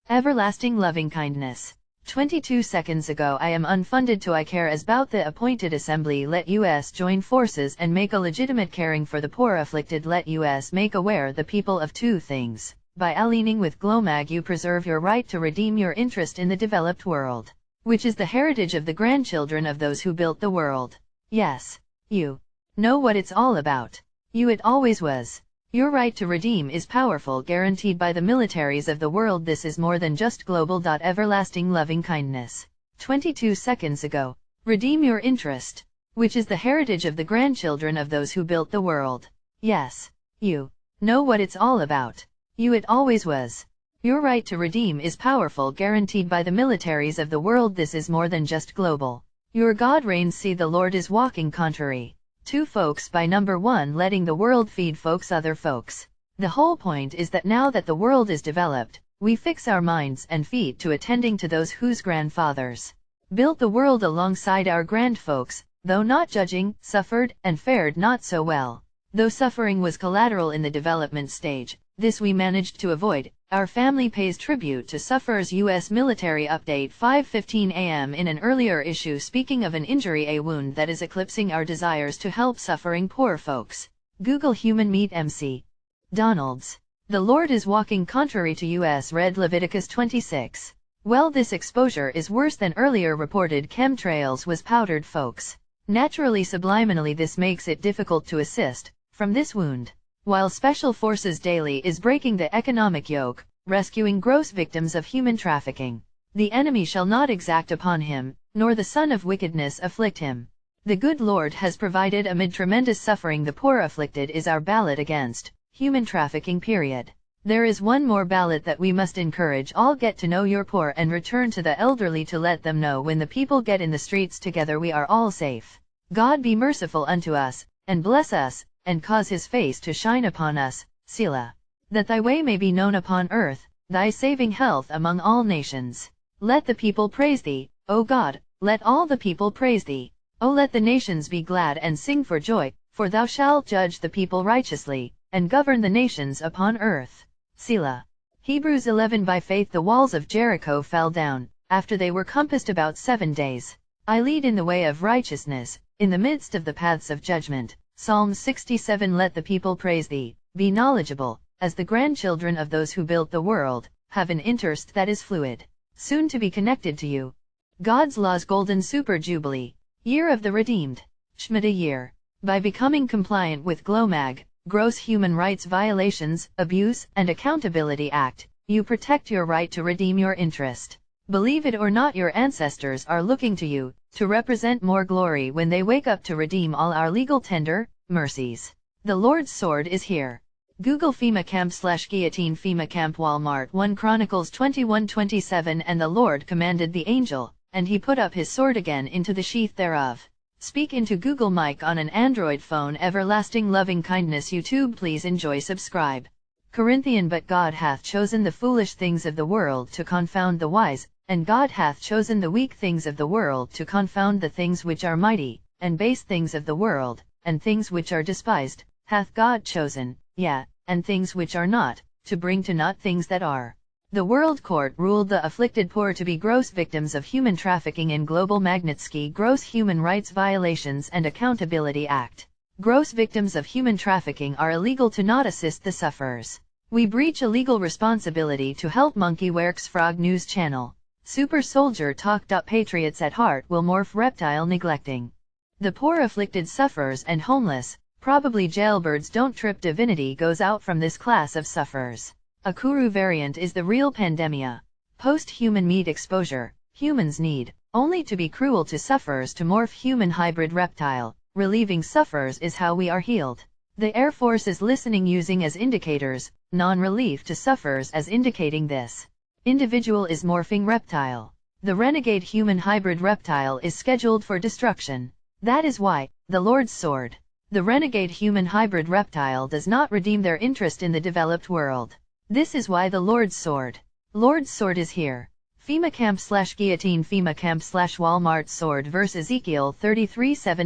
Everlasting loving-kindness. 22 seconds ago I am unfunded to I care as about the appointed assembly. Let us join forces and make a legitimate caring for the poor afflicted. Let us make aware the people of two things. By aligning with GLOMAG you preserve your right to redeem your interest in the developed world, which is the heritage of the grandchildren of those who built the world. Yes, you know what it's all about. It always was. Your right to redeem is powerful, guaranteed by the militaries of the world. This is more than just global. Everlasting loving kindness. 22 seconds ago. Redeem your interest, which is the heritage of the grandchildren of those who built the world. Yes, you know what it's all about. It always was. Your right to redeem is powerful, guaranteed by the militaries of the world. This is more than just global. Your God reigns. See, the Lord is walking contrary to folks by number 1 letting the world feed folks other folks. The whole point is that now that the world is developed, we fix our minds and feet to attending to those whose grandfathers built the world alongside our grandfolks, though not judging, suffered, and fared not so well. Though suffering was collateral in the development stage, this we managed to avoid. Our family pays tribute to sufferers. U.S. military update 5:15 a.m. In an earlier issue, speaking of an injury, a wound that is eclipsing our desires to help suffering poor folks. Google human meat. MC Donald's. The Lord is walking contrary to U.S. read Leviticus 26. Well, this exposure is worse than earlier reported chemtrails was powdered folks. Naturally, subliminally, this makes it difficult to assist from this wound. While Special Forces daily is breaking the economic yoke, rescuing gross victims of human trafficking, the enemy shall not exact upon him, nor the son of wickedness afflict him. The good Lord has provided amid tremendous suffering the poor afflicted is our ballot against human trafficking. Period. There is one more ballot that we must encourage all: get to know your poor and return to the elderly to let them know when the people get in the streets together we are all safe. God be merciful unto us, and bless us, and cause his face to shine upon us, Selah. That thy way may be known upon earth, thy saving health among all nations. Let the people praise thee, O God, let all the people praise thee. O let the nations be glad and sing for joy, for thou shalt judge the people righteously, and govern the nations upon earth. Selah. Hebrews 11. By faith the walls of Jericho fell down, after they were compassed about 7 days. I lead in the way of righteousness, in the midst of the paths of judgment. Psalm 67. Let the people praise thee, be knowledgeable, as the grandchildren of those who built the world, have an interest that is fluid, soon to be connected to you. God's Law's Golden Super Jubilee, Year of the Redeemed, Shemitah year. By becoming compliant with GLOMAG, Gross Human Rights Violations, Abuse, and Accountability Act, you protect your right to redeem your interest. Believe it or not, your ancestors are looking to you to represent more glory when they wake up to redeem all our legal tender mercies. The Lord's sword is here. Google FEMA camp /guillotine FEMA camp Walmart 1 Chronicles 21:27. And the Lord commanded the angel, and he put up his sword again into the sheath thereof. Speak into Google Mic on an Android phone. Everlasting loving kindness. YouTube, please enjoy, subscribe. Corinthian. But God hath chosen the foolish things of the world to confound the wise, and God hath chosen the weak things of the world to confound the things which are mighty, and base things of the world, and things which are despised, hath God chosen, yea, and things which are not, to bring to naught things that are. The World Court ruled the afflicted poor to be gross victims of human trafficking in Global Magnitsky Gross Human Rights Violations and Accountability Act. Gross victims of human trafficking are illegal to not assist the sufferers. We breach a legal responsibility to help. Monkey Werks Frog News Channel. Super Soldier Talk. Patriots at heart will morph reptile neglecting the poor afflicted sufferers and homeless, probably jailbirds. Don't trip. Divinity goes out from this class of sufferers. A Kuru variant is the real pandemia. Post-human meat exposure. Humans need only to be cruel to sufferers to morph human hybrid reptile. Relieving sufferers is how we are healed. The Air Force is listening, using as indicators non-relief to sufferers as indicating this individual is morphing reptile. The renegade human hybrid reptile is scheduled for destruction. That is why the Lord's sword. The renegade human hybrid reptile does not redeem their interest in the developed world. This is why the Lord's sword. Lord's sword is here. FEMA camp /guillotine FEMA camp /Walmart sword vs Ezekiel 33:7.